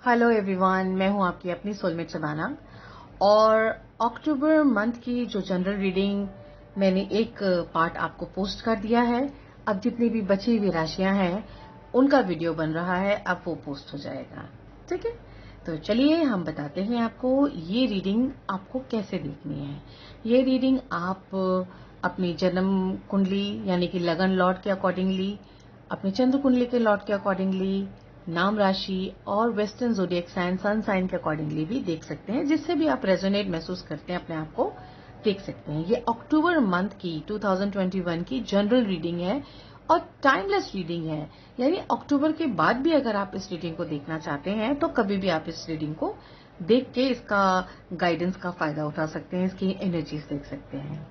Hello everyone, मैं हूं आपकी अपनी सोलमेट शबाना। और अक्टूबर मंथ की जो जनरल रीडिंग मैंने एक पार्ट आपको पोस्ट कर दिया है। अब जितनी भी बची हुई राशियां हैं उनका वीडियो बन रहा है, अब वो पोस्ट हो जाएगा। ठीक है, तो चलिए हम बताते हैं आपको ये रीडिंग आपको कैसे देखनी है। ये रीडिंग आप अपनी जन्म कुंडली यानी कि लगन लॉट के अकॉर्डिंगली, अपनी चंद्र कुंडली के लॉट के अकॉर्डिंगली, नाम राशि और western zodiac sign sun sign के अकॉर्डिंगली भी देख सकते हैं, जिससे भी आप रेजोनेट महसूस करते हैं अपने आप को देख सकते हैं। ये अक्टूबर मंथ की 2021 की जनरल रीडिंग है और टाइमलेस रीडिंग है, यानी अक्टूबर के बाद भी अगर आप इस रीडिंग को देखना चाहते हैं तो कभी भी आप इस रीडिंग को देख के इसका गाइडेंस का फायदा उठा सकते हैं, इसकी एनर्जीज देख सकते हैं।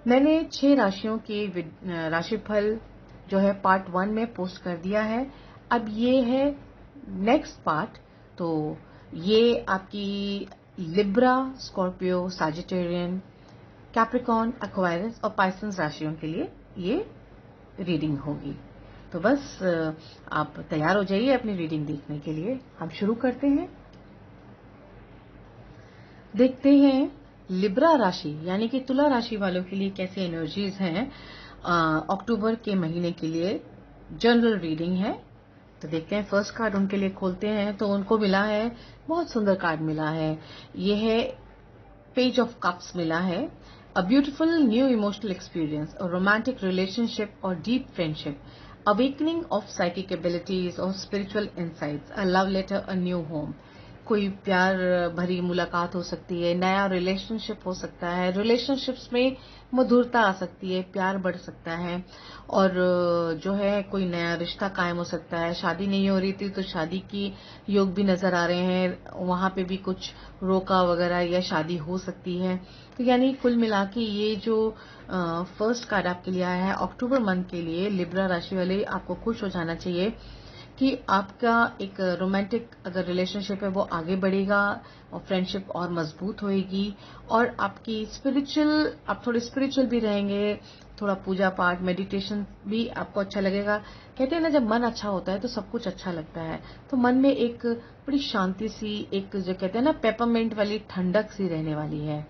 मैंने 6 राशियों के राशिफल जो है पार्ट 1 में पोस्ट कर दिया है। अब ये है नेक्स्ट पार्ट। तो ये आपकी लिब्रा, स्कॉर्पियो, साजिटेरियन, कैप्रिकॉर्न, एक्वायरस और पाइसन्स राशियों के लिए ये रीडिंग होगी। तो बस आप तैयार हो जाइए अपनी रीडिंग देखने के लिए। हम शुरू करते हैं। देखते हैं लिब्रा राशि यानी कि तुला राशि वालों के लिए कैसे एनर्जीज हैं अक्टूबर के महीने के लिए। जनरल रीडिंग है, तो देखते हैं फर्स्ट कार्ड उनके लिए खोलते हैं। तो उनको मिला है, बहुत सुंदर कार्ड मिला है, ये है पेज ऑफ कप्स मिला है। A beautiful new emotional experience, a romantic relationship और deep friendship, awakening of psychic abilities और spiritual insights, a love letter, a new home. कोई प्यार भरी मुलाकात हो सकती है, नया रिलेशनशिप हो सकता है, रिलेशनशिप्स में मधुरता आ सकती है, प्यार बढ़ सकता है और जो है कोई नया रिश्ता कायम हो सकता है। शादी नहीं हो रही थी तो शादी की योग भी नजर आ रहे हैं, वहां पे भी कुछ रोका वगैरह या शादी हो सकती है। तो यानी कुल मिला के ये जो फर्स्ट कार्ड आपके लिए आया है अक्टूबर मंथ के लिए लिब्रा राशि वाले, आपको खुश हो जाना चाहिए कि आपका एक रोमांटिक अगर रिलेशनशिप है वो आगे बढ़ेगा और फ्रेंडशिप और मजबूत होएगी और आपकी स्पिरिचुअल, आप थोड़े स्पिरिचुअल भी रहेंगे, थोड़ा पूजा पाठ मेडिटेशन भी आपको अच्छा लगेगा। कहते हैं ना, जब मन अच्छा होता है तो सब कुछ अच्छा लगता है। तो मन में एक बड़ी शांति सी, एक जो कहते हैं ना पेपरमेंट वाली ठंडक सी रहने वाली है।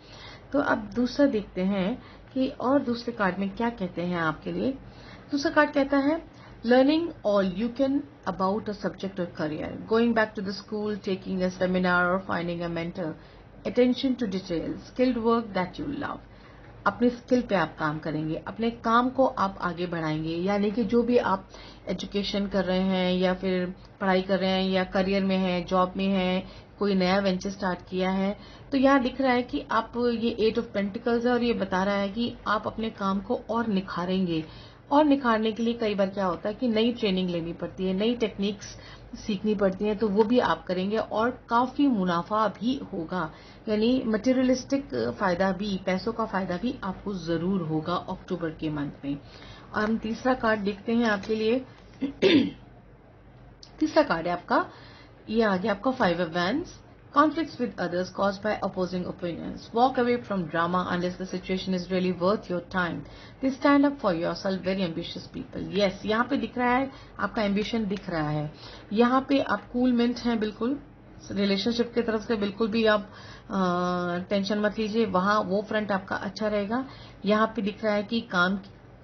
तो अब दूसरा देखते हैं कि और दूसरे कार्ड में क्या कहते हैं आपके लिए। दूसरा कार्ड कहता है learning all you can about a subject or career, going back to the school, taking a seminar or finding a mentor, attention to detail, skilled work that you love। अपनी स्किल पे आप काम करेंगे, अपने काम को आप आगे बढ़ाएंगे, यानी कि जो भी आप एजुकेशन कर रहे हैं या फिर पढ़ाई कर रहे हैं या करियर में हैं, जॉब में हैं, कोई नया वेंचर स्टार्ट किया है, तो यहाँ दिख रहा है कि आप, ये 8 ऑफ पेंटिकल्स है और ये बता रहा है कि आप अपने काम को और निखारेंगे। और निखारने के लिए कई बार क्या होता है कि नई ट्रेनिंग लेनी पड़ती है, नई टेक्निक्स सीखनी पड़ती हैं, तो वो भी आप करेंगे और काफी मुनाफा भी होगा, यानी मटेरियलिस्टिक फायदा भी, पैसों का फायदा भी आपको जरूर होगा अक्टूबर के मंथ में। और हम तीसरा कार्ड देखते हैं आपके लिए। तीसरा कार्ड है आपका, ये आ गया आपका 5 of wands. Conflicts with others caused by opposing opinions. Walk away from drama unless the situation is really worth your time. They stand up for yourself, very ambitious people. Yes, यहाँ पे दिख रहा है, आपका एम्बिशन दिख रहा है। यहाँ पे आप कूल मिंट हैं बिल्कुल, रिलेशनशिप की तरफ से बिल्कुल भी आप टेंशन मत लीजिए, वहाँ वो फ्रंट आपका अच्छा रहेगा। यहाँ पे दिख रहा है कि काम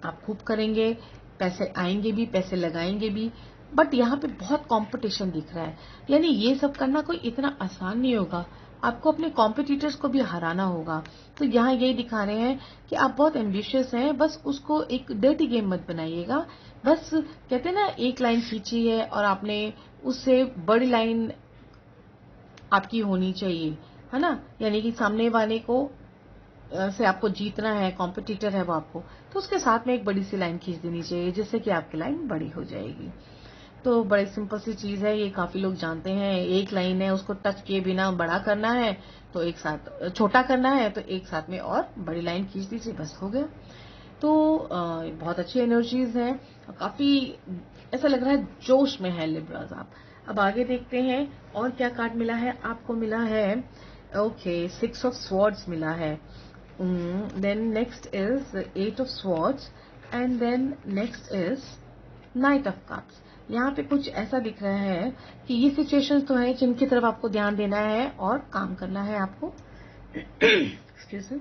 आप खूब करेंगे, पैसे आएंगे भी, पैसे लगाएंगे भी, बट यहाँ पे बहुत कंपटीशन दिख रहा है, यानी ये सब करना कोई इतना आसान नहीं होगा, आपको अपने कॉम्पिटिटर्स को भी हराना होगा। तो यहाँ यही दिखा रहे हैं कि आप बहुत एम्बिशियस हैं, बस उसको एक डर्टी गेम मत बनाइएगा। बस कहते हैं ना, एक लाइन खींची है और आपने उससे बड़ी लाइन आपकी होनी चाहिए, है ना, यानी कि सामने वाले को से आपको जीतना है, कॉम्पिटिटर है वो आपको, तो उसके साथ में एक बड़ी सी लाइन खींच देनी चाहिए जिससे कि आपकी लाइन बड़ी हो जाएगी। तो बड़ी सिंपल सी चीज है, ये काफी लोग जानते हैं। एक लाइन है, उसको टच किए बिना बड़ा करना है तो एक साथ, छोटा करना है तो एक साथ में और बड़ी लाइन खींच दीजिए, बस हो गया। तो बहुत अच्छी एनर्जीज हैं, काफी ऐसा लग रहा है जोश में है लिब्राज आप। अब आगे देखते हैं और क्या कार्ड मिला है आपको। मिला है ओके 6 ऑफ स्वॉर्ड्स मिला है, then next is 8 of swords and then next is knight of cups. यहाँ पे कुछ ऐसा दिख रहा है कि ये सिचुएशंस तो है जिनकी तरफ आपको ध्यान देना है और काम करना है आपको। Excuse me.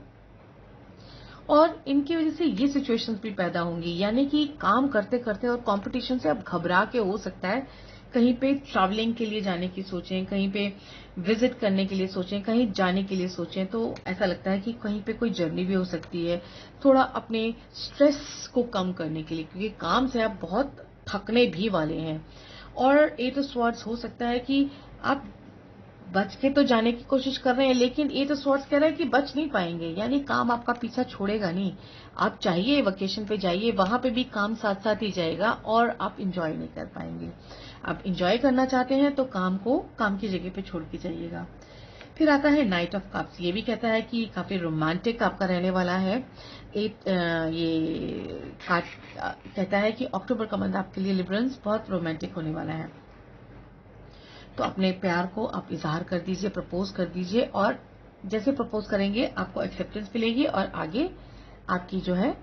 और इनकी वजह से ये सिचुएशंस भी पैदा होंगी, यानी कि काम करते करते और कंपटीशन से अब घबरा के हो सकता है कहीं पे ट्रैवलिंग के लिए जाने की सोचें, कहीं पे विजिट करने के लिए सोचें, कहीं जाने के लिए सोचें, तो ऐसा लगता है कि कहीं पे कोई जर्नी भी हो सकती है, थोड़ा अपने स्ट्रेस को कम करने के लिए, क्योंकि काम से आप बहुत थकने भी वाले हैं। और एट ऑफ स्वॉर्ड्स हो सकता है कि आप बच के तो जाने की कोशिश कर रहे हैं, लेकिन ये तो सोर्स कह रहा है कि बच नहीं पाएंगे, यानी काम आपका पीछा छोड़ेगा नहीं। आप चाहिए वेकेशन पे जाइए, वहां पे भी काम साथ साथ ही जाएगा और आप इंजॉय नहीं कर पाएंगे। आप इंजॉय करना चाहते हैं तो काम को काम की जगह पे छोड़ के जाइएगा। फिर आता है नाइट ऑफ कप्स। ये भी कहता है कि काफी रोमांटिक आपका रहने वाला है। ये कहता है कि अक्टूबर का मंथ आपके लिए लिबरल्स बहुत रोमांटिक होने वाला है। तो अपने प्यार को आप इजहार कर दीजिए, प्रपोज कर दीजिए, और जैसे प्रपोज करेंगे आपको एक्सेप्टेंस मिलेगी और आगे आपकी जो है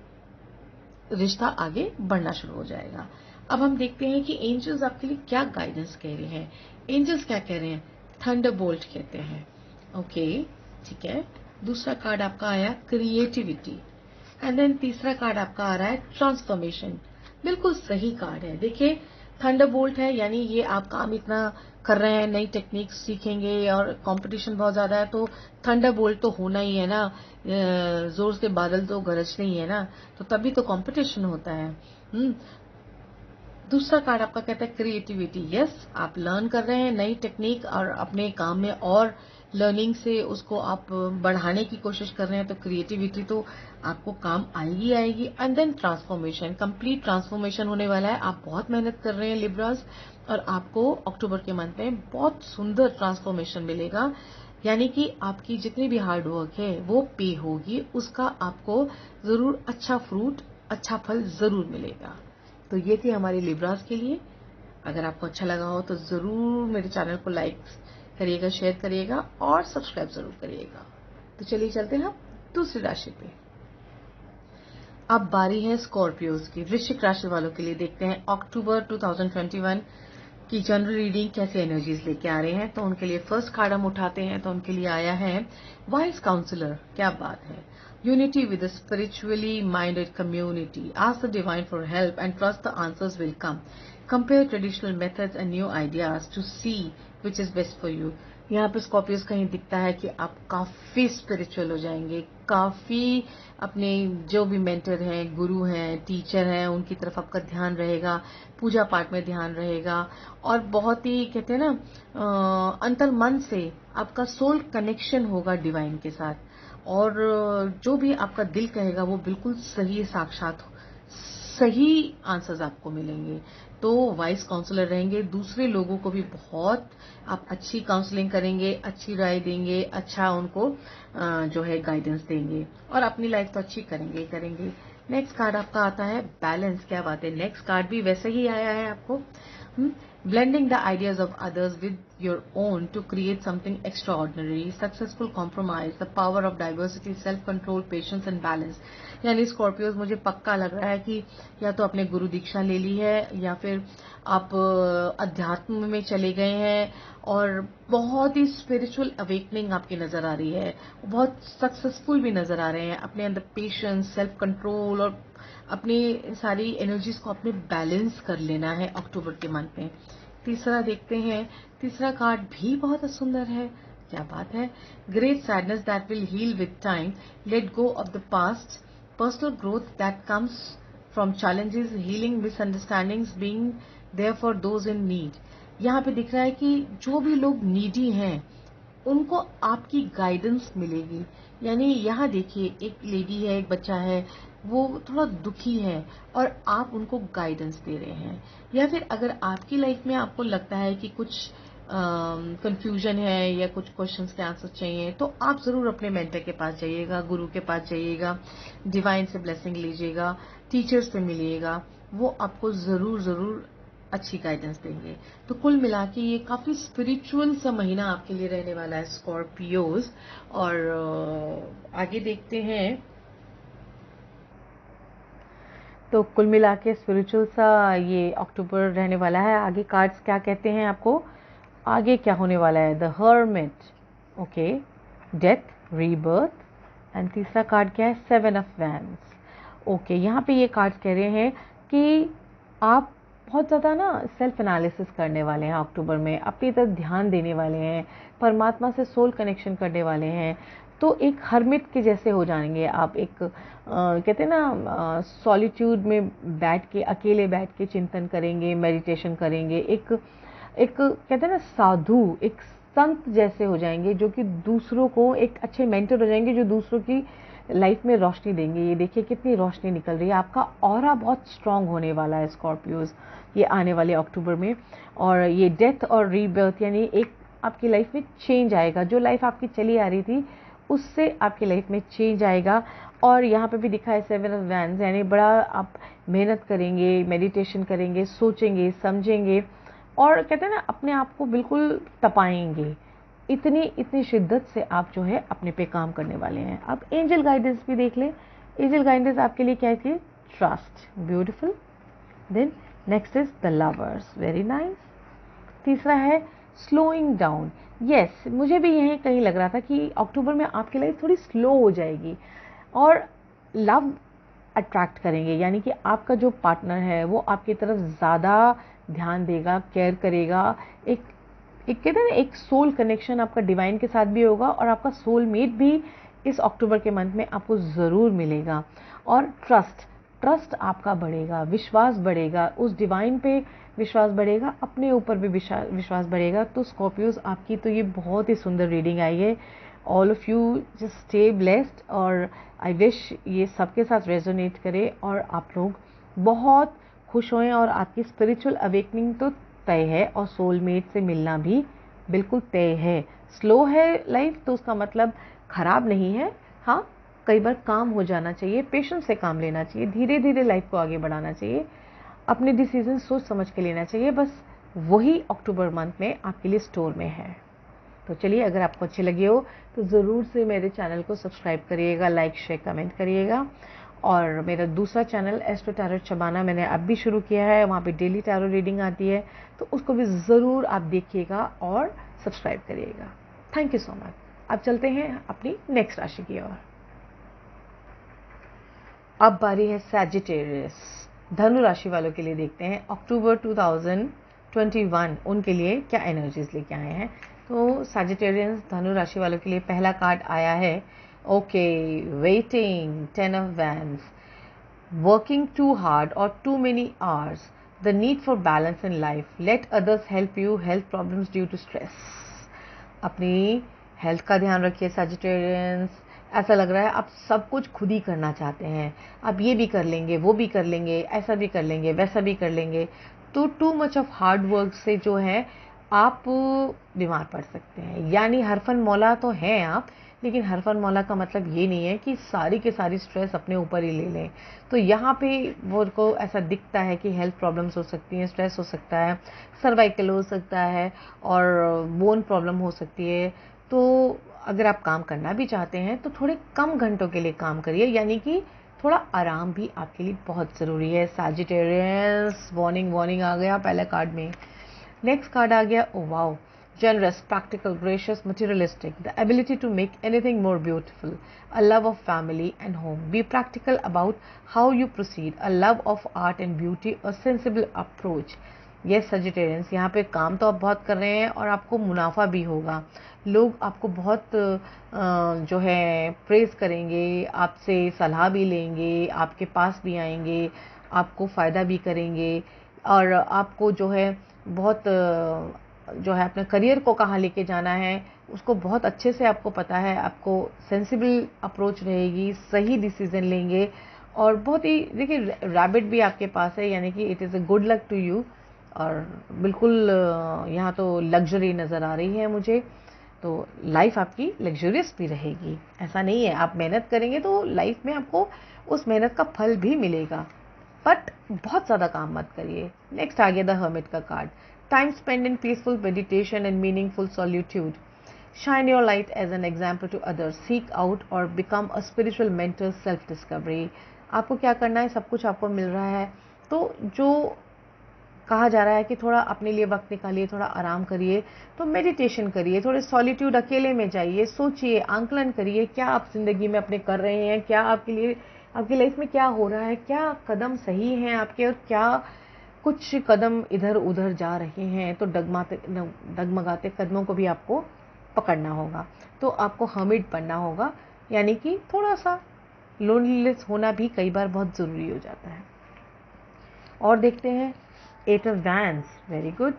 रिश्ता आगे बढ़ना शुरू हो जाएगा। अब हम देखते हैं कि एंजल्स आपके लिए क्या गाइडेंस कह रहे हैं। एंजल्स क्या कह रहे हैं? थंडरबोल्ट कहते हैं। ओके, ठीक है। दूसरा कार्ड आपका आया क्रिएटिविटी, एंड देन तीसरा कार्ड आपका आ रहा है ट्रांसफॉर्मेशन। बिल्कुल सही कार्ड है। देखिए, थंडरबोल्ट है, यानी ये आप काम इतना कर रहे हैं, नई टेक्निक सीखेंगे और कंपटीशन बहुत ज्यादा है, तो थंडरबोल्ट तो होना ही है ना। जोर से बादल तो गरजते ही है ना, तो तभी तो कंपटीशन होता है। दूसरा कार्ड आपका कहता है क्रिएटिविटी। यस, आप लर्न कर रहे हैं नई टेक्निक और अपने काम में और लर्निंग से उसको आप बढ़ाने की कोशिश कर रहे हैं, तो क्रिएटिविटी तो आपको काम आएगी आएगी। And then transformation, complete transformation होने वाला है। आप बहुत मेहनत कर रहे हैं लिब्रास, और आपको अक्टूबर के मंथ में बहुत सुंदर ट्रांसफॉर्मेशन मिलेगा, यानी कि आपकी जितनी भी हार्ड वर्क है वो पे होगी, उसका आपको जरूर अच्छा फ्रूट, अच्छा फल जरूर मिलेगा। तो ये थी हमारी लिब्रास के लिए। अगर आपको अच्छा लगा हो तो जरूर मेरे चैनल को लाइक करिएगा, शेयर करिएगा और सब्सक्राइब जरूर करिएगा। तो चलिए चलते हैं हम दूसरी राशि पे। अब बारी है स्कॉर्पियोज की। वृश्चिक राशि वालों के लिए देखते हैं अक्टूबर 2021 की जनरल रीडिंग कैसे एनर्जीज लेके आ रहे हैं। तो उनके लिए फर्स्ट कार्ड हम उठाते हैं, तो उनके लिए आया है वाइज काउंसलर। क्या बात है। Unity with a spiritually minded community. Ask the divine for help and trust the answers will come. Compare traditional methods and new ideas to see which is best for you. यहाँ पे Scorpios कहीं दिखता है कि आप काफी spiritual हो जाएंगे, काफी अपने जो भी मेंटर हैं, गुरु हैं, टीचर हैं, उनकी तरफ आपका ध्यान रहेगा, पूजा पाठ में ध्यान रहेगा, और बहुत ही कहते हैं ना अंतर मन से आपका सोल कनेक्शन होगा डिवाइन के साथ, और जो भी आपका दिल कहेगा वो बिल्कुल सही साक्षात सही आंसर्स आपको मिलेंगे। तो वाइस काउंसलर रहेंगे, दूसरे लोगों को भी बहुत आप अच्छी काउंसलिंग करेंगे, अच्छी राय देंगे, अच्छा उनको जो है गाइडेंस देंगे, और अपनी लाइफ तो अच्छी करेंगे ही करेंगे। नेक्स्ट कार्ड आपका आता है बैलेंस। क्या बात है, नेक्स्ट कार्ड भी वैसे ही आया है आपको। Blending the ideas of others with your own to create something extraordinary, successful compromise, the power of diversity, self-control, patience and balance. यानी स्कॉर्पियोज मुझे पक्का लग रहा है कि या तो आपने गुरु दीक्षा ले ली है, या फिर आप अध्यात्म में चले गए हैं, और बहुत ही स्पिरिचुअल अवेकनिंग आपकी नजर आ रही है, बहुत सक्सेसफुल भी नजर आ रहे हैं। अपने अंदर पेशेंस, सेल्फ कंट्रोल और अपनी सारी एनर्जीज को अपने बैलेंस कर लेना है अक्टूबर के मंथ में। तीसरा देखते हैं, तीसरा कार्ड भी बहुत सुंदर है। क्या बात है। Great sadness that will heal with time, let go of the past, personal growth that comes from challenges, healing misunderstandings, being there for those in need. यहाँ पे दिख रहा है कि जो भी लोग नीडी हैं उनको आपकी गाइडेंस मिलेगी। यानी यहाँ देखिए, एक लेडी है, एक बच्चा है, वो थोड़ा दुखी है और आप उनको गाइडेंस दे रहे हैं। या फिर अगर आपकी लाइफ में आपको लगता है कि कुछ कंफ्यूजन है या कुछ क्वेश्चंस के आंसर चाहिए, तो आप जरूर अपने मेंटर के पास जाइएगा, गुरु के पास जाइएगा, डिवाइन से ब्लेसिंग लीजिएगा, टीचर्स से मिलिएगा, वो आपको जरूर जरूर अच्छी गाइडेंस देंगे। तो कुल मिला के ये काफी स्पिरिचुअल सा महीना आपके लिए रहने वाला है स्कॉर्पियोज। और आगे देखते हैं तो कुल मिला के स्पिरिचुअल सा ये अक्टूबर रहने वाला है। आगे कार्ड्स क्या कहते हैं आपको, आगे क्या होने वाला है, the hermit, okay, death, rebirth, and तीसरा कार्ड क्या है, 7 ऑफ वैंड्स। ओके, यहाँ पे ये कार्ड्स कह रहे हैं कि आप बहुत ज़्यादा ना सेल्फ एनालिसिस करने वाले हैं अक्टूबर में, अपनी तरफ ध्यान देने वाले हैं, परमात्मा से सोल कनेक्शन करने वाले हैं। तो एक हर्मिट के जैसे हो जाएंगे आप, एक कहते हैं ना सॉलिट्यूड में बैठ के, अकेले बैठ के चिंतन करेंगे, मेडिटेशन करेंगे, एक कहते हैं ना साधु, एक संत जैसे हो जाएंगे, जो कि दूसरों को एक अच्छे मेंटर हो जाएंगे, जो दूसरों की लाइफ में रोशनी देंगे। ये देखिए कितनी रोशनी निकल रही है, आपका ऑरा बहुत स्ट्रांग होने वाला है स्कॉर्पियोज ये आने वाले अक्टूबर में। और ये डेथ और रीबर्थ यानी एक आपकी लाइफ में चेंज आएगा, जो लाइफ आपकी चली आ रही थी उससे आपकी लाइफ में चेंज आएगा। और यहाँ पे भी दिखा है 7 ऑफ वैंड्स, यानी बड़ा आप मेहनत करेंगे, मेडिटेशन करेंगे, सोचेंगे, समझेंगे, और कहते हैं ना अपने आप को बिल्कुल तपाएंगे। इतनी शिद्दत से आप जो है अपने पे काम करने वाले हैं। अब एंजल गाइडेंस भी देख लें। एंजल गाइडेंस आपके लिए क्या है, trust, beautiful. Then next is the lovers, very nice. तीसरा है स्लोइंग डाउन। यस, मुझे भी यही कहीं लग रहा था कि अक्टूबर में आपकी लाइफ थोड़ी स्लो हो जाएगी और लव अट्रैक्ट करेंगे, यानी कि आपका जो पार्टनर है वो आपकी तरफ ज़्यादा ध्यान देगा, केयर करेगा। एक कहते हैं ना एक सोल कनेक्शन आपका डिवाइन के साथ भी होगा, और आपका सोलमेट भी इस अक्टूबर के मंथ में आपको ज़रूर मिलेगा। और ट्रस्ट आपका बढ़ेगा, विश्वास बढ़ेगा, उस डिवाइन पे विश्वास बढ़ेगा, अपने ऊपर भी विश्वास बढ़ेगा। तो स्कॉर्पियोज आपकी तो ये बहुत ही सुंदर रीडिंग आई है। All of you just stay blessed, और आई विश ये सबके साथ रेजोनेट करे और आप लोग बहुत खुश होएं। और आपकी स्पिरिचुअल अवेकनिंग तो तय है, और सोलमेट से मिलना भी बिल्कुल तय है। स्लो है लाइफ तो उसका मतलब खराब नहीं है, हाँ कई बार काम हो जाना चाहिए, पेशेंस से काम लेना चाहिए, धीरे धीरे लाइफ को आगे बढ़ाना चाहिए, अपने डिसीजन सोच समझ के लेना चाहिए। बस वही अक्टूबर मंथ में आपके लिए स्टोर में है। तो चलिए, अगर आपको अच्छी लगी हो तो ज़रूर से मेरे चैनल को सब्सक्राइब करिएगा, लाइक शेयर कमेंट करिएगा। और मेरा दूसरा चैनल एस्ट्रो टैरो शबाना मैंने अब भी शुरू किया है, वहाँ पे डेली टैरो रीडिंग आती है, तो उसको भी ज़रूर आप देखिएगा और सब्सक्राइब करिएगा। Thank you so much. अब चलते हैं अपनी नेक्स्ट राशि की ओर। अब बारी है सैजिटेरियस, धनु राशि वालों के लिए देखते हैं अक्टूबर 2021 उनके लिए क्या एनर्जीज लेके आए हैं। तो सैजिटेरियंस धनु राशि वालों के लिए पहला कार्ड आया है, okay, waiting, 10 of wands, working too hard और too many hours, the need for balance in life, let others help you, health problems due to stress. अपनी हेल्थ का ध्यान रखिए सैजिटेरियंस। ऐसा लग रहा है आप सब कुछ खुद ही करना चाहते हैं, आप ये भी कर लेंगे, वो भी कर लेंगे, ऐसा भी कर लेंगे, वैसा भी कर लेंगे। तो too much of hard work से जो है आप बीमार पड़ सकते हैं। यानी हरफन मौला तो हैं आप, लेकिन हरफन मौला का मतलब ये नहीं है कि सारी की सारी स्ट्रेस अपने ऊपर ही ले लें। तो यहाँ पे वो को ऐसा दिखता है कि हेल्थ प्रॉब्लम्स हो सकती हैं, स्ट्रेस हो सकता है, सर्वाइकल हो सकता है, और बोन प्रॉब्लम हो सकती है। तो अगर आप काम करना भी चाहते हैं तो थोड़े कम घंटों के लिए काम करिए, यानी कि थोड़ा आराम भी आपके लिए बहुत ज़रूरी है। सैजिटेरियस, वार्निंग आ गया पहले कार्ड में। नेक्स्ट कार्ड आ गया, oh wow, generous, practical, gracious, materialistic, the ability to make anything more beautiful, a love of family and home, be practical about how you proceed, a love of art and beauty, a sensible approach. Yes, Sagittarians, यहाँ पे काम तो आप बहुत कर रहे हैं और आपको मुनाफा भी होगा। लोग आपको बहुत जो है प्रेज करेंगे, आपसे सलाह भी लेंगे, आपके पास भी आएंगे, आपको फ़ायदा भी करेंगे, और आपको जो है बहुत जो है अपने करियर को कहाँ लेके जाना है उसको बहुत अच्छे से आपको पता है। आपको सेंसिबल अप्रोच रहेगी, सही डिसीजन लेंगे, और बहुत ही देखिए रैबिट भी आपके पास है, यानी कि it is a good luck to you. और बिल्कुल यहाँ तो लग्जरी नज़र आ रही है मुझे, तो लाइफ आपकी लग्जरियस भी रहेगी। ऐसा नहीं है, आप मेहनत करेंगे तो लाइफ में आपको उस मेहनत का फल भी मिलेगा, बट बहुत ज़्यादा काम मत करिए। नेक्स्ट आ गया द हर्मिट का card, time spend in peaceful meditation and meaningful solitude, shine your light as an example to others, seek out or become a spiritual mentor, self discovery. आपको क्या करना है, सब कुछ आपको मिल रहा है। तो जो कहा जा रहा है कि थोड़ा अपने लिए वक्त निकालिए, थोड़ा आराम करिए, तो मेडिटेशन करिए, थोड़े सॉलिट्यूड अकेले में जाइए, सोचिए, आंकलन करिए क्या आप ज़िंदगी में अपने कर रहे हैं, क्या आपके लिए आपकी लाइफ में क्या हो रहा है, क्या कदम सही हैं आपके और क्या कुछ कदम इधर उधर जा रहे हैं। तो डगमगाते कदमों को भी आपको पकड़ना होगा। तो आपको हर्मिट बनना होगा, यानी कि थोड़ा सा लोनलीनेस होना भी कई बार बहुत ज़रूरी हो जाता है। और देखते हैं eight of wands, very good.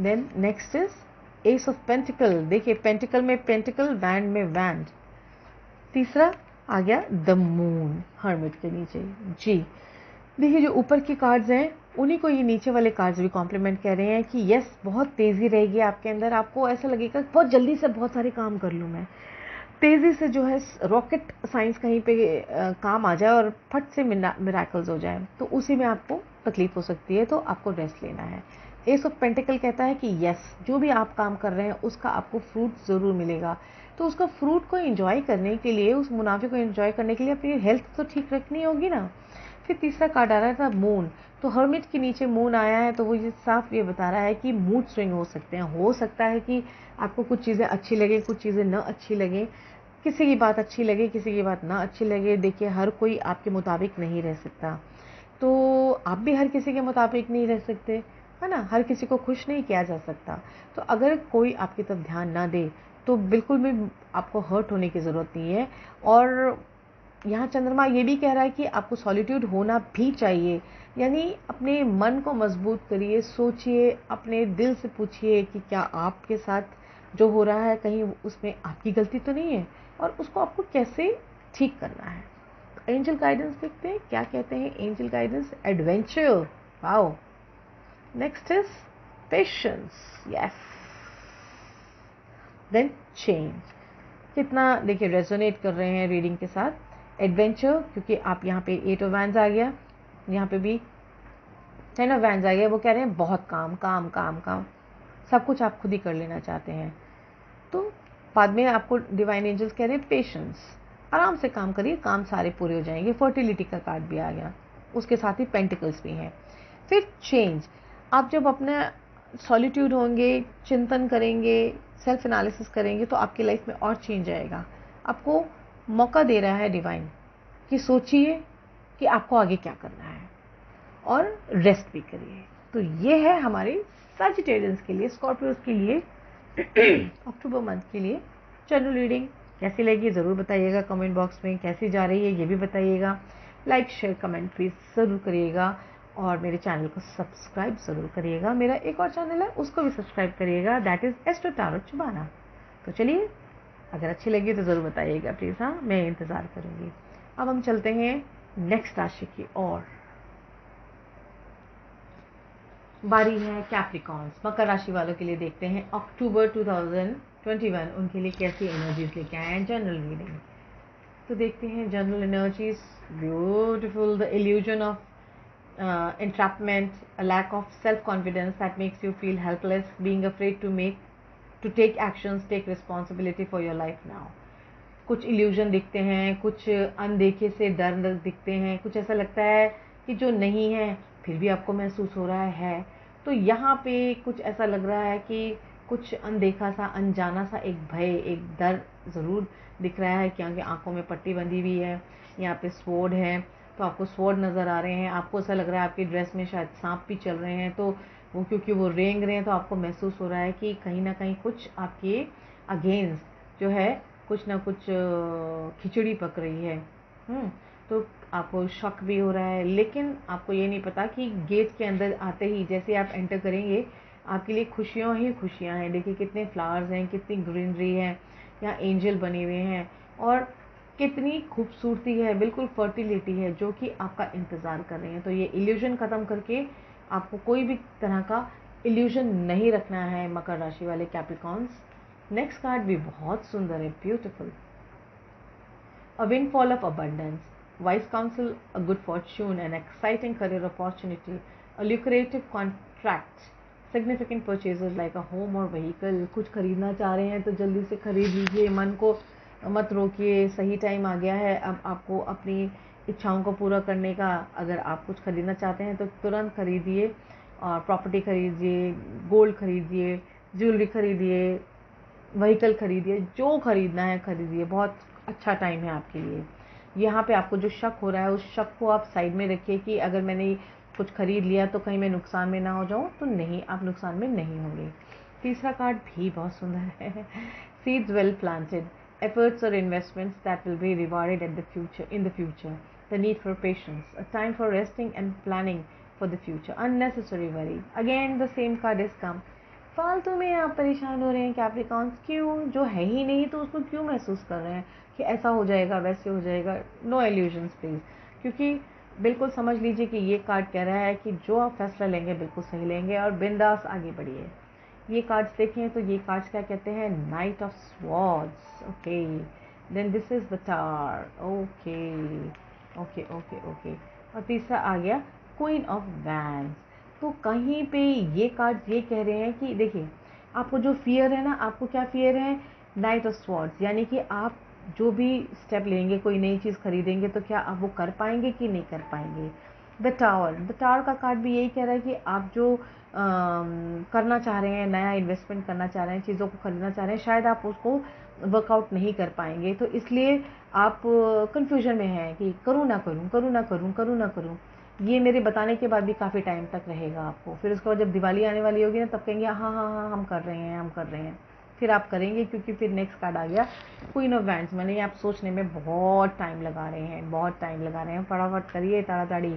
Then next is ace of pentacles. देखिए पेंटिकल में पेंटिकल, वैंड में वैंड। तीसरा आ गया द मून, हर्मिट के नीचे। जी देखिए जो ऊपर की कार्ड्स हैं उन्हीं को ये नीचे वाले कार्ड्स भी कॉम्प्लीमेंट कह रहे हैं कि यस बहुत तेज़ी रहेगी आपके अंदर, आपको ऐसा लगेगा बहुत जल्दी से बहुत सारे काम कर लूँ मैं, तेज़ी से जो है रॉकेट साइंस कहीं पे काम आ जाए और फट से मिराकल्स हो जाए, तो उसी में आपको तकलीफ हो सकती है, तो आपको रेस्ट लेना है। एस ऑफ पेंटिकल कहता है कि यस जो भी आप काम कर रहे हैं उसका आपको फ्रूट ज़रूर मिलेगा, तो उसका फ्रूट को एंजॉय करने के लिए, उस मुनाफे को एंजॉय करने के लिए अपनी हेल्थ तो ठीक रखनी होगी ना। फिर तीसरा कार्ड आ रहा था मून, तो हर्मिट के नीचे मून आया है, तो वो ये साफ ये बता रहा है कि मूड स्विंग हो सकते हैं। हो सकता है कि आपको कुछ चीज़ें अच्छी लगे, कुछ चीज़ें न अच्छी लगे, किसी की बात अच्छी लगे, किसी की बात ना अच्छी लगे। देखिए हर कोई आपके मुताबिक नहीं रह सकता, तो आप भी हर किसी के मुताबिक नहीं रह सकते, है ना। हर किसी को खुश नहीं किया जा सकता। तो अगर कोई आपकी तरफ ध्यान ना दे तो बिल्कुल भी आपको हर्ट होने की ज़रूरत नहीं है। और यहाँ चंद्रमा ये भी कह रहा है कि आपको सॉलिट्यूड होना भी चाहिए, यानी अपने मन को मजबूत करिए, सोचिए, अपने दिल से पूछिए कि क्या आपके साथ जो हो रहा है कहीं उसमें आपकी गलती तो नहीं है, और उसको आपको कैसे ठीक करना है। तो एंजल गाइडेंस देखते हैं क्या कहते हैं angel guidance. Adventure, wow. Next is patience, yes. Then change, कितना देखिए रेजोनेट कर रहे हैं रीडिंग के साथ। एडवेंचर क्योंकि आप यहाँ पे 8 ऑफ वैंड्स आ गया, यहाँ पे भी 10 ऑफ वैंड्स आ गया। वो कह रहे हैं बहुत काम काम काम काम, सब कुछ आप खुद ही कर लेना चाहते हैं। तो बाद में आपको डिवाइन एंजल्स कह रहे हैं पेशेंस, आराम से काम करिए, काम सारे पूरे हो जाएंगे। फर्टिलिटी का कार्ड भी आ गया, उसके साथ ही पेंटिकल्स भी हैं। फिर चेंज, आप जब अपना सॉलिट्यूड होंगे, चिंतन करेंगे, सेल्फ एनालिसिस करेंगे, तो आपकी लाइफ में और चेंज आएगा। आपको मौका दे रहा है डिवाइन कि सोचिए कि आपको आगे क्या करना है और रेस्ट भी करिए। तो ये है हमारे सजिटेरियंस के लिए, स्कॉर्पियोस के लिए अक्टूबर मंथ के लिए जनरल रीडिंग। कैसी लगी ज़रूर बताइएगा कमेंट बॉक्स में, कैसी जा रही है ये भी बताइएगा। लाइक शेयर कमेंट प्लीज़ ज़रूर करिएगा, और मेरे चैनल को सब्सक्राइब ज़रूर करिएगा। मेरा एक और चैनल है उसको भी सब्सक्राइब करिएगा, दैट इज़ एस्ट्रो टैरो चुबाना। तो चलिए, अगर अच्छी लगी तो ज़रूर बताइएगा प्लीज़, हाँ मैं इंतज़ार करूँगी। अब हम चलते हैं नेक्स्ट राशि की ओर। बारी है कैप्रिकॉन्स, मकर राशि वालों के लिए। देखते हैं अक्टूबर 2021 उनके लिए कैसी एनर्जीज लेके आए हैं जनरल रीडिंग। तो देखते हैं general energies. Beautiful, the illusion of entrapment, a lack of self-confidence that makes you feel helpless, being afraid to take actions, take responsibility for your life now. कुछ इल्यूजन दिखते हैं, कुछ अनदेखे से डर दिखते हैं, कुछ ऐसा लगता है कि जो नहीं है फिर भी आपको महसूस हो रहा है। तो यहाँ पे कुछ ऐसा लग रहा है कि कुछ अनदेखा सा, अनजाना सा एक भय, एक डर ज़रूर दिख रहा है, क्योंकि आंखों में पट्टी बंधी हुई है, यहाँ पे स्वॉर्ड है, तो आपको स्वॉर्ड नज़र आ रहे हैं। आपको ऐसा लग रहा है आपकी ड्रेस में शायद सांप भी चल रहे हैं, तो वो क्योंकि वो रेंग रहे हैं तो आपको महसूस हो रहा है कि कहीं ना कहीं कुछ आपके अगेंस्ट जो है कुछ ना कुछ खिचड़ी पक रही है। तो आपको शक भी हो रहा है, लेकिन आपको ये नहीं पता कि गेट के अंदर आते ही जैसे आप एंटर करेंगे आपके लिए खुशियाँ ही खुशियाँ हैं। देखिए कितने फ्लावर्स हैं, कितनी ग्रीनरी है, यहाँ एंजल बने हुए हैं, और कितनी खूबसूरती है, बिल्कुल फर्टिलिटी है जो कि आपका इंतज़ार कर रहे हैं। तो ये इल्यूजन ख़त्म करके आपको कोई भी तरह का इल्यूजन नहीं रखना है मकर राशि वाले कैप्रिकॉन्स। नेक्स्ट कार्ड भी बहुत सुंदर है, beautiful. A windfall of abundance, wise counsel, a good fortune, an exciting career opportunity, a lucrative contract, significant purchases like a home or vehicle. कुछ खरीदना चाह रहे हैं तो जल्दी से खरीद लीजिए, मन को मत रोकिए, सही टाइम आ गया है अब आपको अपनी इच्छाओं को पूरा करने का, अगर आप कुछ खरीदना चाहते हैं तो तुरंत खरीदिए, और प्रॉपर्टी खरीदिए, गोल्ड खरीदिए, ज्वेलरी खरीदिए, व्हीकल खरीदिए, जो खरीदना है खरीदिए। बहुत अच्छा टाइम है आपके लिए। यहाँ पे आपको जो शक हो रहा है उस शक को आप साइड में रखिए कि अगर मैंने कुछ खरीद लिया तो कहीं मैं नुकसान में ना हो जाऊँ, तो नहीं, आप नुकसान में नहीं होंगे। तीसरा कार्ड भी बहुत सुंदर है। Seeds well planted, efforts or investments that will be rewarded at the future, in the future, the need for patience, a time for resting and planning for the future, unnecessary worry, again the same card is come। फालतू में आप परेशान हो रहे हैं Capricorns, क्यों? जो है ही नहीं तो उसको क्यों महसूस कर रहे हैं कि ऐसा हो जाएगा वैसे हो जाएगा? नो इल्यूजन्स प्लीज, क्योंकि बिल्कुल समझ लीजिए कि ये कार्ड कह रहा है कि जो आप फैसला लेंगे बिल्कुल सही लेंगे और बिंदास आगे बढ़िए। ये कार्ड्स देखें तो ये कार्ड्स क्या कहते हैं? Knight of swords, okay, then this is the tower, okay okay okay okay, और तीसरा आ गया क्वीन ऑफ वैंड्स। तो कहीं पे ये कार्ड्स ये कह रहे हैं कि देखिए, आपको जो फियर है ना, आपको क्या फियर है? नाइट ऑफ स्वॉर्ड्स, यानी कि आप जो भी स्टेप लेंगे, कोई नई चीज़ खरीदेंगे तो क्या आप वो कर पाएंगे कि नहीं कर पाएंगे? द टावर का कार्ड भी यही कह रहा है कि आप जो करना चाह रहे हैं, नया इन्वेस्टमेंट करना चाह रहे हैं, चीज़ों को खरीदना चाह रहे हैं, शायद आप उसको वर्कआउट नहीं कर पाएंगे, तो इसलिए आप कंफ्यूजन में हैं कि करूँ ना करूँ, करूँ ना करूँ, करूँ ना करूँ। ये मेरे बताने के बाद भी काफ़ी टाइम तक रहेगा आपको। फिर उसके बाद जब दिवाली आने वाली होगी ना, तब कहेंगे हाँ हाँ हाँ हम कर रहे हैं, हम कर रहे हैं। फिर आप करेंगे, क्योंकि फिर नेक्स्ट कार्ड आ गया क्वीन ऑफ वैंड्स। मैंने आप सोचने में बहुत टाइम लगा रहे हैं, बहुत टाइम लगा रहे हैं, फटाफट करिए ताड़ाताड़ी।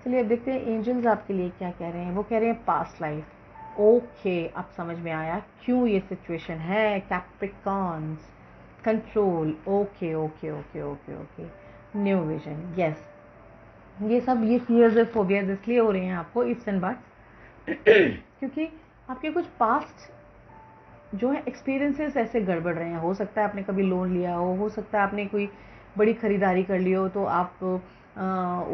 चलिए अब देखते हैं एंजल्स आपके लिए क्या कह रहे हैं। वो कह रहे हैं पास्ट लाइफ, ओके, अब समझ में आया क्यों ये सिचुएशन है। Capricorns, control, okay okay okay okay okay, new vision, yes. ये सब ये फियर्स और फोबियाज इसलिए हो रहे हैं आपको, इफ्स एंड बट्स, क्योंकि आपके कुछ पास्ट जो है एक्सपीरियंसेस ऐसे गड़बड़ रहे हैं। हो सकता है आपने कभी लोन लिया हो सकता है आपने कोई बड़ी खरीदारी कर ली हो, तो आप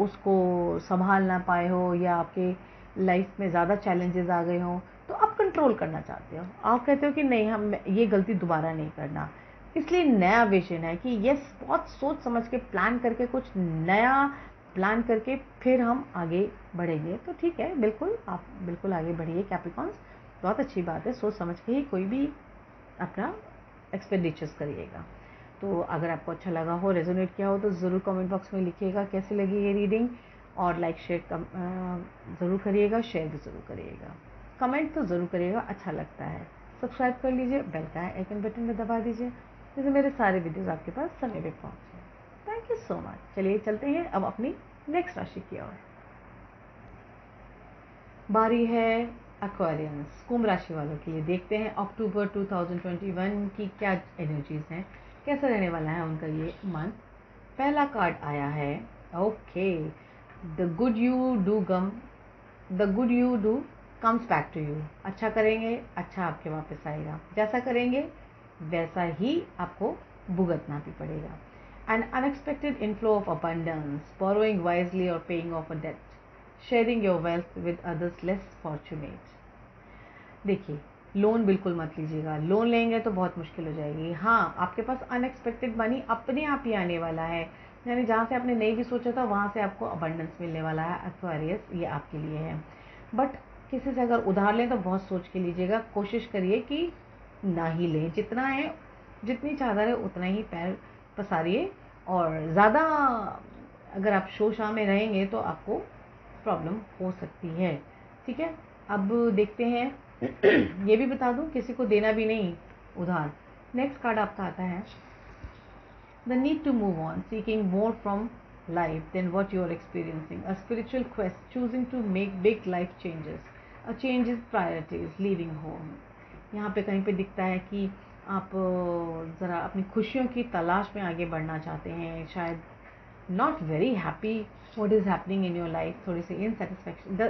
उसको संभाल ना पाए हो, या आपके लाइफ में ज़्यादा चैलेंजेस आ गए हों, तो आप कंट्रोल करना चाहते हो। आप कहते हो कि नहीं, हम ये गलती दोबारा नहीं करना। इसलिए नया विजन है कि यस, बहुत सोच समझ के प्लान करके, कुछ नया प्लान करके फिर हम आगे बढ़ेंगे। तो ठीक है, बिल्कुल आप बिल्कुल आगे बढ़िए कैप्रिकॉन्स, बहुत अच्छी बात है। सोच समझ के ही कोई भी अपना एक्सपेंडिचर्स करिएगा। तो अगर आपको अच्छा लगा हो, रेजोनेट किया हो, तो ज़रूर कमेंट बॉक्स में लिखिएगा कैसी लगी ये रीडिंग, और लाइक शेयर ज़रूर करिएगा, शेयर भी ज़रूर करिएगा, कमेंट तो ज़रूर करिएगा, अच्छा लगता है। सब्सक्राइब कर लीजिए, बेल का आइकन बटन में दबा दीजिए, जिससे मेरे सारे वीडियोज़ आपके पास समय पे पहुँचे। Thank you so much. चलिए चलते हैं अब अपनी नेक्स्ट राशि की ओर। बारी है एक्वेरियंस, कुंभ राशि वालों के लिए। देखते हैं अक्टूबर 2021 की क्या एनर्जीज हैं, कैसा रहने वाला है उनका ये मंथ। पहला कार्ड आया है, okay, the good you do comes, the good you do comes back to you. अच्छा करेंगे, अच्छा आपके वापस आएगा, जैसा करेंगे वैसा ही आपको भुगतना भी पड़ेगा। An unexpected inflow of abundance, borrowing wisely और paying off a debt, sharing your wealth with others less fortunate. देखिए, लोन बिल्कुल मत लीजिएगा, लोन लेंगे तो बहुत मुश्किल हो जाएगी। हाँ, आपके पास अनएक्सपेक्टेड मनी अपने आप ही आने वाला है, यानी जहाँ से आपने नहीं भी सोचा था वहाँ से आपको अबंडेंस मिलने वाला है। एक्वेरियस, ये आपके लिए है। बट किसी से अगर उधार लें तो बहुत सोच के लीजिएगा, कोशिश करिए कि ना ही लें। जितना है, जितनी चादर है उतना ही पैर पसारिए, और ज़्यादा अगर आप शो शाम में रहेंगे तो आपको प्रॉब्लम हो सकती है। ठीक है, अब देखते हैं। ये भी बता दूं, किसी को देना भी नहीं उधार। नेक्स्ट कार्ड आपका आता है the need to move on, seeking more from life than what you are experiencing, a spiritual quest, choosing to make big life changes, a change in priorities, leaving home। यहाँ पे कहीं पे दिखता है कि आप ज़रा अपनी खुशियों की तलाश में आगे बढ़ना चाहते हैं, शायद not very happy what is happening in your life, थोड़ी सी इनसेटिस्फैक्शन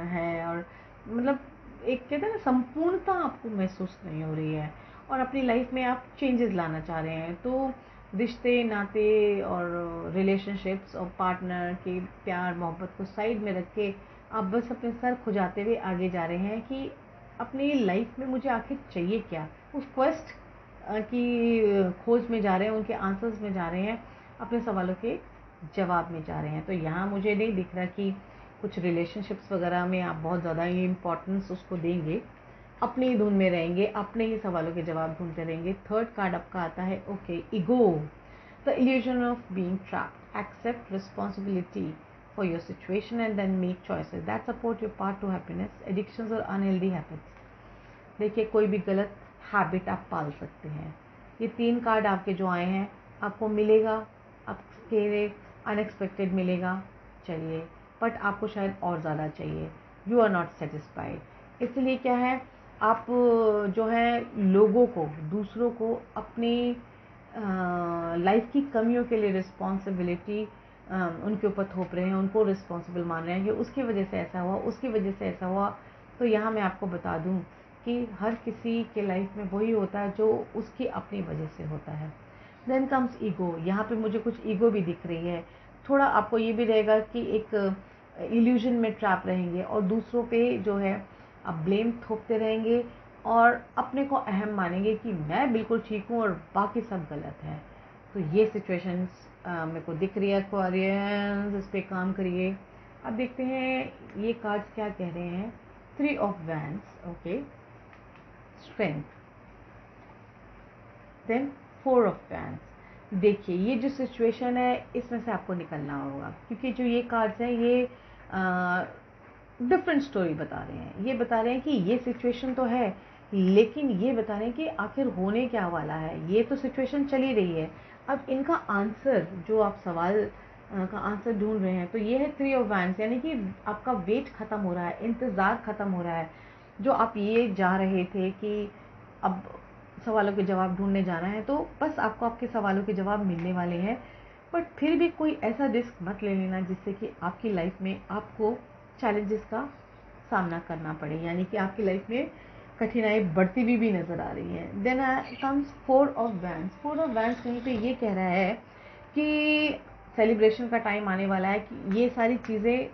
है, और मतलब एक कहते हैं ना, संपूर्णता आपको महसूस नहीं हो रही है, और अपनी लाइफ में आप चेंजेस लाना चाह रहे हैं। तो रिश्ते नाते और रिलेशनशिप्स और पार्टनर के प्यार मोहब्बत को साइड में रख के आप बस अपने सर खुजाते हुए आगे जा रहे हैं कि अपनी लाइफ में मुझे आखिर चाहिए क्या। उस क्वेस्ट की खोज में जा रहे हैं, उनके आंसर्स में जा रहे हैं, अपने सवालों के जवाब में जा रहे हैं। तो यहाँ मुझे नहीं दिख रहा कि कुछ रिलेशनशिप्स वगैरह में आप बहुत ज़्यादा ही इम्पोर्टेंस उसको देंगे, अपनी ही धुन में रहेंगे, अपने ही सवालों के जवाब ढूंढते रहेंगे। थर्ड कार्ड आपका आता है okay, ego, the illusion of being trapped, accept responsibility for your situation and then make choices that support your path to happiness, addictions और unhealthy habits। देखिए, कोई भी गलत हैबिट आप पाल सकते हैं। ये 3 कार्ड आपके जो आए हैं, आपको मिलेगा, आपके अनएक्सपेक्टेड मिलेगा, चलिए, बट आपको शायद और ज़्यादा चाहिए, यू आर नॉट सेटिस्फाइड। इसलिए क्या है, आप जो है लोगों को, दूसरों को अपनी लाइफ की कमियों के लिए रिस्पॉन्सिबिलिटी उनके ऊपर थोप रहे हैं, उनको रिस्पॉन्सिबल मान रहे हैं कि उसकी वजह से ऐसा हुआ, उसकी वजह से ऐसा हुआ। तो यहाँ मैं आपको बता दूँ कि हर किसी के लाइफ में वही होता है जो उसकी अपनी वजह से होता है। देन कम्स ईगो, यहाँ पे मुझे कुछ ईगो भी दिख रही है। थोड़ा आपको ये भी रहेगा कि एक इल्यूजन में ट्रैप रहेंगे और दूसरों पे जो है आप ब्लेम थोपते रहेंगे और अपने को अहम मानेंगे कि मैं बिल्कुल ठीक हूँ और बाकी सब गलत है। तो ये सिचुएशंस मेरे को दिख रही है एक्वेरियंस, इस पर काम करिए। अब देखते हैं ये कार्ड्स क्या कह रहे हैं। 3 of wands, okay, strength, then 4 of wands. देखिए, ये जो सिचुएशन है इसमें से आपको निकलना होगा, क्योंकि जो ये कार्ड्स हैं ये डिफरेंट स्टोरी बता रहे हैं। ये बता रहे हैं कि ये सिचुएशन तो है, लेकिन ये बता रहे हैं कि आखिर होने क्या वाला है। ये तो सिचुएशन चली रही है, अब इनका आंसर, जो आप सवाल का आंसर ढूंढ रहे हैं, तो ये है 3 ऑफ वैंड्स, यानी कि आपका वेट खत्म हो रहा है, इंतज़ार खत्म हो रहा है। जो आप ये जा रहे थे कि अब सवालों के जवाब ढूंढने जाना है, तो बस आपको आपके सवालों के जवाब मिलने वाले हैं। बट फिर भी कोई ऐसा रिस्क मत ले लेना जिससे कि आपकी लाइफ में आपको चैलेंजेस का सामना करना पड़े, यानी कि आपकी लाइफ में कठिनाई बढ़ती भी नज़र आ रही है। Then comes 4 of wands. 4 of wands कहीं पे ये कह रहा है कि सेलिब्रेशन का टाइम आने वाला है, कि ये सारी चीज़ें,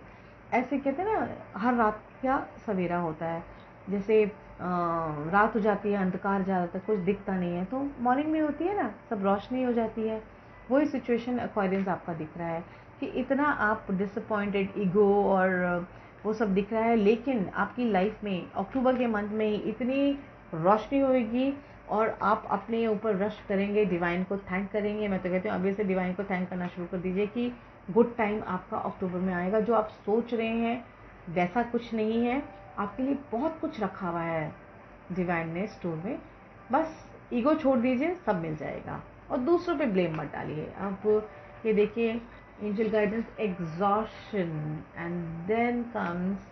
ऐसे कहते हैं ना, हर रात का सवेरा होता है। जैसे रात हो जाती है, अंधकार ज़्यादातर, कुछ दिखता नहीं है, तो मॉर्निंग में होती है ना, सब रोशनी हो जाती है। वही सिचुएशन एक्वेरियंस आपका दिख रहा है कि इतना आप डिसअपॉइंटेड, ईगो और वो सब दिख रहा है, लेकिन आपकी लाइफ में अक्टूबर के मंथ में ही इतनी रोशनी होगी और आप अपने ऊपर रश करेंगे, डिवाइन को थैंक करेंगे। मैं तो कहती हूँ अभी से डिवाइन को थैंक करना शुरू कर दीजिए कि गुड टाइम आपका अक्टूबर में आएगा। जो आप सोच रहे हैं वैसा कुछ नहीं है, आपके लिए बहुत कुछ रखा हुआ है डिवाइन ने स्टोर में। बस ईगो छोड़ दीजिए, सब मिल जाएगा और दूसरों पे ब्लेम मत डालिए। अब ये देखिए, angel guidance, exhaustion, and then comes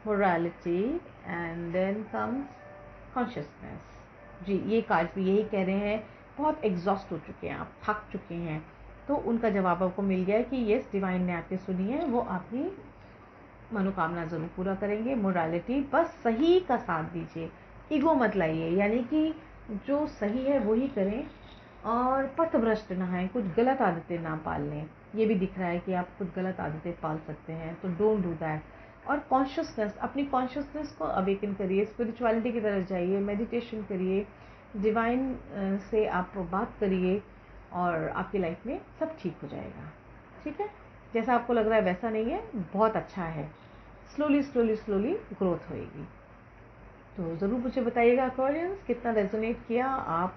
morality, and then comes consciousness. जी, ये कार्ड्स भी यही कह रहे हैं, बहुत एग्जॉस्ट हो चुके हैं आप, थक चुके हैं। तो उनका जवाब आपको मिल गया है कि यस, डिवाइन ने आपकी सुनी है, वो आपकी मनोकामना जरूर पूरा करेंगे। मोरालिटी, बस सही का साथ दीजिए, ईगो मत लाइए, यानी कि जो सही है वही करें और पथभ्रष्ट ना हैं, कुछ गलत आदतें ना पाल लें। ये भी दिख रहा है कि आप कुछ गलत आदतें पाल सकते हैं, तो डोंट डू दैट। और कॉन्शियसनेस, अपनी कॉन्शियसनेस को अवेकन करिए, स्पिरिचुअलिटी की तरफ जाइए, मेडिटेशन करिए, डिवाइन से आप बात करिए और आपकी लाइफ में सब ठीक हो जाएगा। ठीक है, जैसा आपको लग रहा है वैसा नहीं है, बहुत अच्छा है, स्लोली स्लोली स्लोली ग्रोथ होएगी। तो ज़रूर मुझे बताइएगा एक्वेरियंस, कितना रेजोनेट किया आप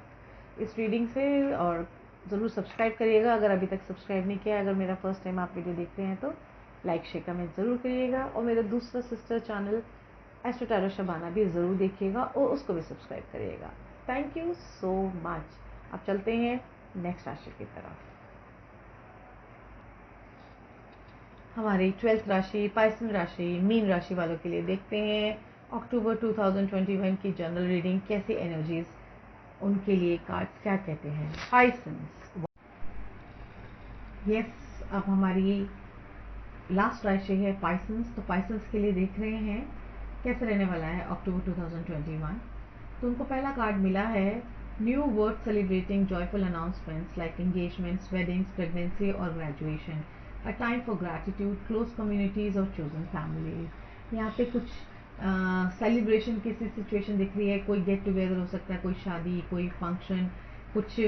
इस रीडिंग से, और ज़रूर सब्सक्राइब करिएगा अगर अभी तक सब्सक्राइब नहीं किया है। अगर मेरा फर्स्ट टाइम आप वीडियो देख रहे हैं तो लाइक शेयर कमेंट ज़रूर करिएगा, और मेरा दूसरा sister channel astro tarot Shabana भी ज़रूर देखिएगा और उसको भी सब्सक्राइब करिएगा। Thank you so much. अब चलते हैं नेक्स्ट राशि की तरफ। हमारी 12th राशि पाइसन राशि, मीन राशि वालों के लिए देखते हैं अक्टूबर 2021 की जनरल रीडिंग, कैसी एनर्जीज उनके लिए, कार्ड्स क्या कहते हैं। पाइसन्स, यस, अब हमारी लास्ट राशि है पाइसन्स। तो पाइसन्स के लिए देख रहे हैं कैसे रहने वाला है अक्टूबर 2021। तो उनको पहला कार्ड मिला है new word celebrating joyful announcements like engagements, weddings, pregnancy और graduation, a time for gratitude, close communities और चोजन फैमिलीज। यहाँ पे कुछ सेलिब्रेशन की सी सिचुएशन दिख रही है, कोई गेट टुगेदर हो सकता है, कोई शादी, कोई फंक्शन, कुछ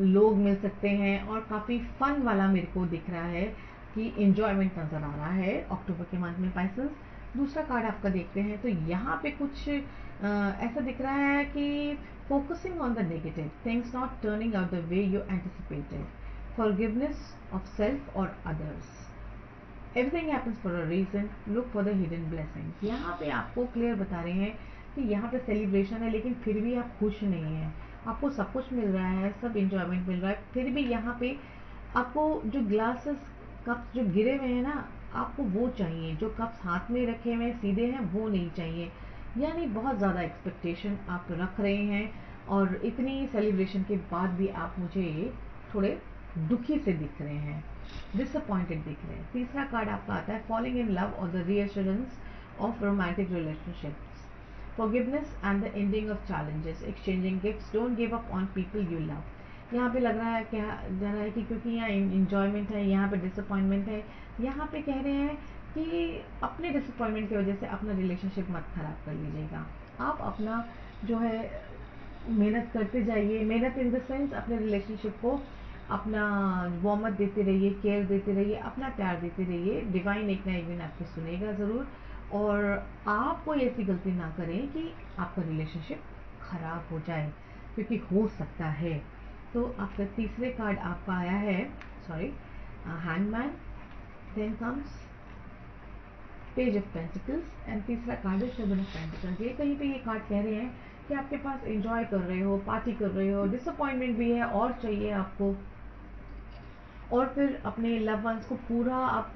लोग मिल सकते हैं और काफ़ी फन वाला मेरे को दिख रहा है कि इंजॉयमेंट नज़र आ रहा है अक्टूबर के मंथ में पाइसेस। दूसरा कार्ड आपका देखते हैं तो यहाँ पे कुछ ऐसा दिख रहा है कि focusing on the negative things not turning out the way you anticipated, forgiveness of self और others, everything happens for a reason, look for the hidden blessings. यहाँ पे आपको क्लियर बता रहे हैं कि यहाँ पे सेलिब्रेशन है लेकिन फिर भी आप खुश नहीं हैं। आपको सब कुछ मिल रहा है, सब इंजॉयमेंट मिल रहा है, फिर भी यहाँ पे आपको जो ग्लासेस कप्स जो गिरे हुए हैं ना, आपको वो चाहिए। जो कप्स हाथ में रखे हुए हैं सीधे हैं वो नहीं चाहिए। यानी बहुत ज़्यादा एक्सपेक्टेशन आप रख रहे हैं और इतनी सेलिब्रेशन के बाद भी आप मुझे थोड़े दुखी से दिख रहे हैं, डिसअपॉइंटेड दिख रहे हैं। तीसरा कार्ड आपका आता है फॉलिंग इन लव और the reassurance of romantic relationships, forgiveness and the ending of challenges, exchanging gifts, don't give up on people you love. यहाँ पे लग रहा है क्या जा रहा है कि क्योंकि यहाँ इंजॉयमेंट है, यहाँ पे डिसअपॉइंटमेंट है। यहाँ पे कह रहे हैं कि अपने डिसअपॉइंटमेंट की वजह से अपना रिलेशनशिप मत खराब कर लीजिएगा। आप अपना जो है मेहनत करते जाइए, मेहनत इन द सेंस अपने रिलेशनशिप को अपना वार्मअप देते रहिए, केयर देते रहिए, अपना प्यार देते रहिए। डिवाइन एक ना एक दिन आपकी सुनेगा ज़रूर और आप कोई ऐसी गलती ना करें कि आपका रिलेशनशिप खराब हो जाए, क्योंकि हो सकता है। तो आपका तीसरे कार्ड आपका आया है, sorry, hangman, then comes page of pentacles and तीसरा कार्ड है सेवन ऑफ पेंटिकल्स। ये कहीं पे ये कार्ड कह रहे हैं कि आपके पास एंजॉय कर रहे हो, पार्टी कर रहे हो, डिसअपॉइंटमेंट भी है और चाहिए आपको, और फिर अपने लव वंस को पूरा आप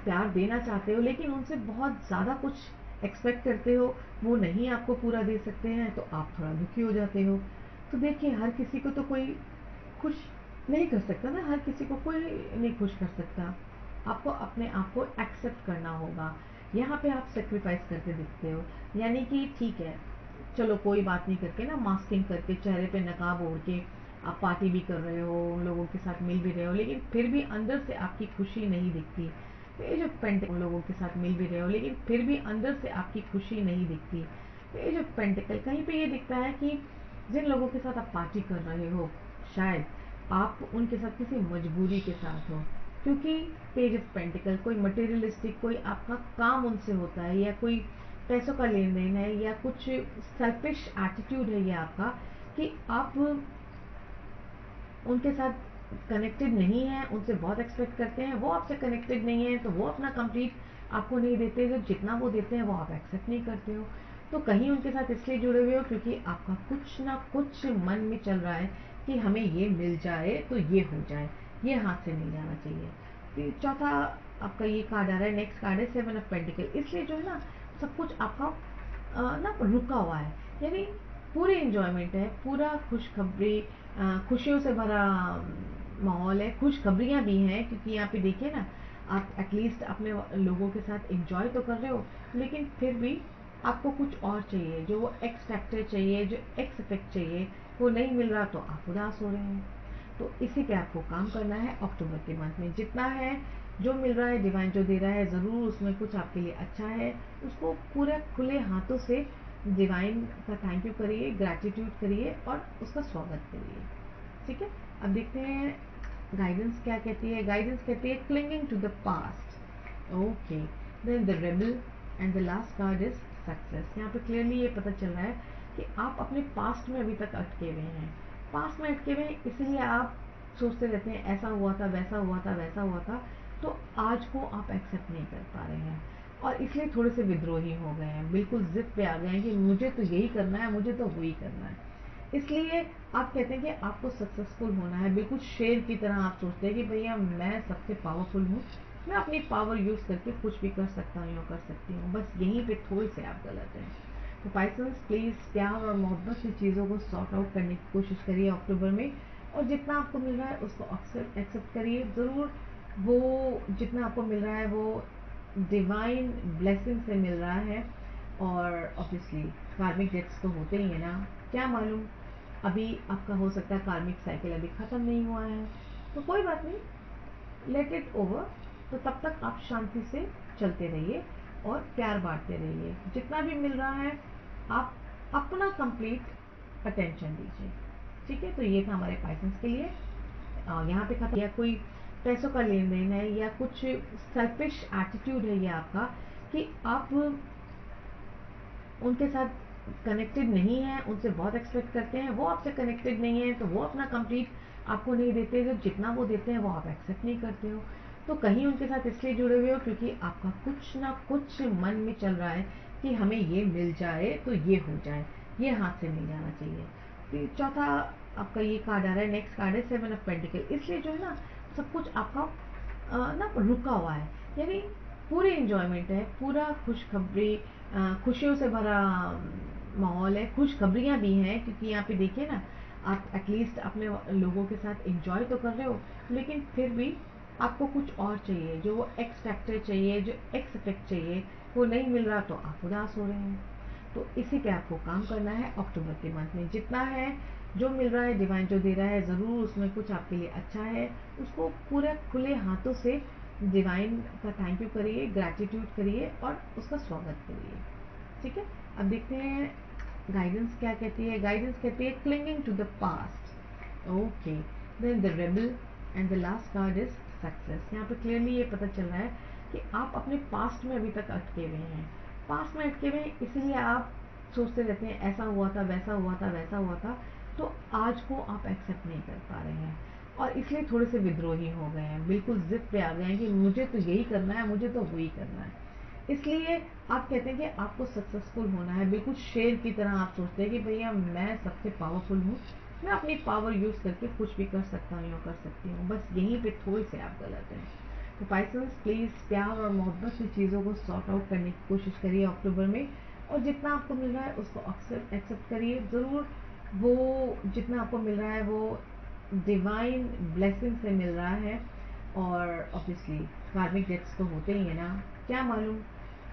प्यार देना चाहते हो लेकिन उनसे बहुत ज़्यादा कुछ एक्सपेक्ट करते हो, वो नहीं आपको पूरा दे सकते हैं तो आप थोड़ा दुखी हो जाते हो। तो देखिए हर किसी को तो कोई खुश नहीं कर सकता ना, हर किसी को कोई नहीं खुश कर सकता। आपको अपने आप को एक्सेप्ट करना होगा। यहाँ पे आप सेक्रीफाइस करते दिखते हो, यानी कि ठीक है चलो कोई बात नहीं करके ना, मास्किंग करके चेहरे पे नकाब ओढ़ के आप पार्टी भी कर रहे हो, उन लोगों के साथ मिल भी रहे हो, लेकिन फिर भी अंदर से आपकी खुशी नहीं दिखती। तो ये जो पेंटिकल, उन लोगों के साथ मिल भी रहे हो लेकिन फिर भी अंदर से आपकी खुशी नहीं दिखती। तो ये जो पेंटिकल कहीं पे ये दिखता है कि जिन लोगों के साथ आप पार्टी कर रहे हो शायद आप उनके साथ किसी मजबूरी के साथ हो, क्योंकि पेज ऑफ पेंटिकल कोई मटेरियलिस्टिक, कोई आपका काम उनसे होता है या कोई पैसों का लेन देन है या कुछ सेल्फिश एटीट्यूड है ये आपका कि आप उनके साथ कनेक्टेड नहीं है, उनसे बहुत एक्सपेक्ट करते हैं, वो आपसे कनेक्टेड नहीं है तो वो अपना कंप्लीट आपको नहीं देते, जो जितना वो देते हैं वो आप एक्सेप्ट नहीं करते हो। तो कहीं उनके साथ इसलिए जुड़े हुए हो क्योंकि आपका कुछ ना कुछ मन में चल रहा है कि हमें ये मिल जाए तो ये हो जाए, ये हाथ से नहीं जाना चाहिए। तो चौथा आपका ये कार्ड आ रहा है, नेक्स्ट कार्ड है सेवन ऑफ पेंटिकल। इसलिए जो है ना सब कुछ आपका ना रुका हुआ है, यानी पूरी इंजॉयमेंट है, पूरा खुशखबरी, खुशियों से भरा माहौल है, खुशखबरियाँ भी हैं क्योंकि यहाँ पे देखिए ना आप एटलीस्ट अपने लोगों के साथ एंजॉय तो कर रहे हो लेकिन फिर भी आपको कुछ और चाहिए, जो वो एक्स फैक्टर चाहिए, जो एक्स इफेक्ट चाहिए वो नहीं मिल रहा तो आप उदास हो रहे हैं। तो इसी पे आपको काम करना है अक्टूबर के मंथ में। जितना है जो मिल रहा है, डिवाइन जो दे रहा है, ज़रूर उसमें कुछ आपके लिए अच्छा है, उसको पूरे खुले हाथों से डिवाइन का थैंक यू करिए, ग्रैटिट्यूड करिए और उसका स्वागत करिए। ठीक है, अब देखते हैं गाइडेंस क्या कहती है। गाइडेंस कहती है clinging to the past, okay, then the rebel and the last card is success. यहाँ पे क्लियरली ये पता चल रहा है कि आप अपने पास्ट में अभी तक अटके हुए हैं। पास्ट में अटके हुए हैं इसलिए आप सोचते रहते हैं ऐसा हुआ था, वैसा हुआ था, वैसा हुआ था, तो आज को आप एक्सेप्ट नहीं कर पा रहे हैं और इसलिए थोड़े से विद्रोही हो गए हैं, बिल्कुल जिद पे आ गए हैं कि मुझे तो यही करना है, मुझे तो वही करना है। इसलिए आप कहते हैं कि आपको सक्सेसफुल होना है, बिल्कुल शेर की तरह आप सोचते हैं कि भैया मैं सबसे पावरफुल हूँ, मैं अपनी पावर यूज़ करके कुछ भी कर सकता हूँ या कर सकती हूँ। बस यहीं पे थोड़े से आप गलत हैं। तो पाइसेंस प्लीज़ प्यार और मोहब्बत से चीज़ों को सॉर्ट आउट करने की कोशिश करिए अक्टूबर में, और जितना आपको मिल रहा है उसको एक्सेप्ट करिए ज़रूर। वो जितना आपको मिल रहा है वो डिवाइन ब्लेसिंग से मिल रहा है और ऑब्वियसली कार्मिक डेट्स तो होते ही है ना, क्या मालूम अभी आपका हो सकता है कार्मिक साइकिल अभी ख़त्म नहीं हुआ है, तो कोई बात नहीं, लेट इट ओवर। तो तब तक आप शांति से चलते रहिए और प्यार बांटते रहिए। जितना भी मिल रहा है आप अपना कंप्लीट अटेंशन दीजिए। ठीक है, तो ये था हमारे पाइथन्स के लिए। यहाँ पे खत्म। या कोई पैसों का लेन देन है या कुछ सेल्फिश एटीट्यूड है ये आपका कि आप उनके साथ कनेक्टेड नहीं है, उनसे बहुत एक्सपेक्ट करते हैं, वो आपसे कनेक्टेड नहीं है तो वो अपना कंप्लीट आपको नहीं देते, जो जितना वो देते हैं वो आप एक्सेप्ट नहीं करते हो। तो कहीं उनके साथ इसलिए जुड़े हुए हो क्योंकि आपका कुछ ना कुछ मन में चल रहा है कि हमें ये मिल जाए तो ये हो जाए, ये हाथ से नहीं जाना चाहिए। फिर चौथा आपका ये कार्ड आ रहा है, नेक्स्ट कार्ड है 7 ऑफ पेंटिकल। इसलिए जो है ना सब कुछ आपका ना रुका हुआ है, यानी पूरी इंजॉयमेंट है, पूरा खुशखबरी खुशियों से भरा माहौल है, खुशखबरियाँ भी हैं क्योंकि यहाँ पे देखिए ना आप एटलीस्ट अपने लोगों के साथ एंजॉय तो कर रहे हो, लेकिन फिर भी आपको कुछ और चाहिए, जो वो एक्स फैक्टर चाहिए, जो एक्स इफेक्ट चाहिए, वो नहीं मिल रहा तो आप उदास हो रहे हैं। तो इसी पे आपको काम करना है अक्टूबर के मंथ में। जितना है जो मिल रहा है, डिवाइन जो दे रहा है, ज़रूर उसमें कुछ आपके लिए अच्छा है, उसको पूरे खुले हाथों से डिवाइन का थैंक यू करिए, ग्रैटिट्यूड करिए और उसका स्वागत करिए। ठीक है, अब देखते हैं गाइडेंस क्या कहती है। गाइडेंस कहती है clinging to the past. Okay, then the rebel and the last card is success. यहाँ पे क्लियरली ये पता चल रहा है कि आप अपने पास्ट में अभी तक अटके हुए हैं। पास्ट में अटके हुए इसलिए आप सोचते रहते हैं ऐसा हुआ था, वैसा हुआ था, वैसा हुआ था, तो आज को आप एक्सेप्ट नहीं कर पा रहे हैं और इसलिए थोड़े से विद्रोही हो गए हैं, बिल्कुल जिद पे आ गए हैं कि मुझे तो यही करना है, मुझे तो वही करना है। इसलिए आप कहते हैं कि आपको सक्सेसफुल होना है, बिल्कुल शेर की तरह आप सोचते हैं कि भैया मैं सबसे पावरफुल हूँ, मैं अपनी पावर यूज़ करके कुछ भी कर सकता हूँ या कर सकती हूँ। बस यहीं पे थोड़ी से आप गलत हैं। तो पाइसन्स प्लीज़ प्यार और मोहब्बत से चीज़ों को सॉर्ट आउट करने की कोशिश करिए अक्टूबर में, और जितना आपको मिल रहा है उसको एक्सेप्ट करिए ज़रूर। वो जितना आपको मिल रहा है वो डिवाइन ब्लेसिंग से मिल रहा है, और ऑब्वियसली कार्मिक डेट्स तो होते ही है ना, क्या मालूम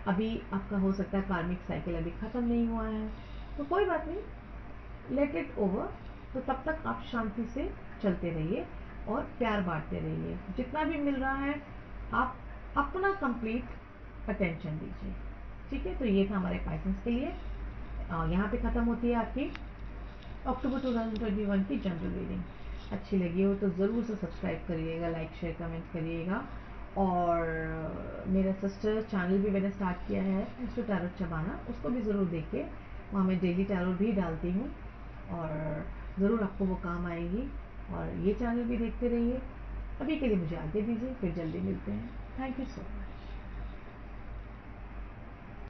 अभी आपका हो सकता है कार्मिक साइकिल अभी ख़त्म नहीं हुआ है, तो कोई बात नहीं, लेट इट ओवर। तो तब तक आप शांति से चलते रहिए और प्यार बांटते रहिए। जितना भी मिल रहा है आप अपना कंप्लीट अटेंशन दीजिए। ठीक है, तो ये था हमारे पाइथन्स के लिए। यहाँ पे ख़त्म होती है आपकी अक्टूबर 2021 की जनरल रीडिंग। अच्छी लगी हो तो ज़रूर से सब्सक्राइब करिएगा, लाइक शेयर कमेंट करिएगा। और मेरा सिस्टर चैनल भी मैंने स्टार्ट किया है एस्ट्रो टैरो चबाना, उसको भी ज़रूर देखिए, वहाँ मैं डेली टैरो भी डालती हूँ और ज़रूर आपको वो काम आएगी। और ये चैनल भी देखते रहिए। अभी के लिए मुझे आगे दीजिए, फिर जल्दी मिलते हैं। Thank you so much.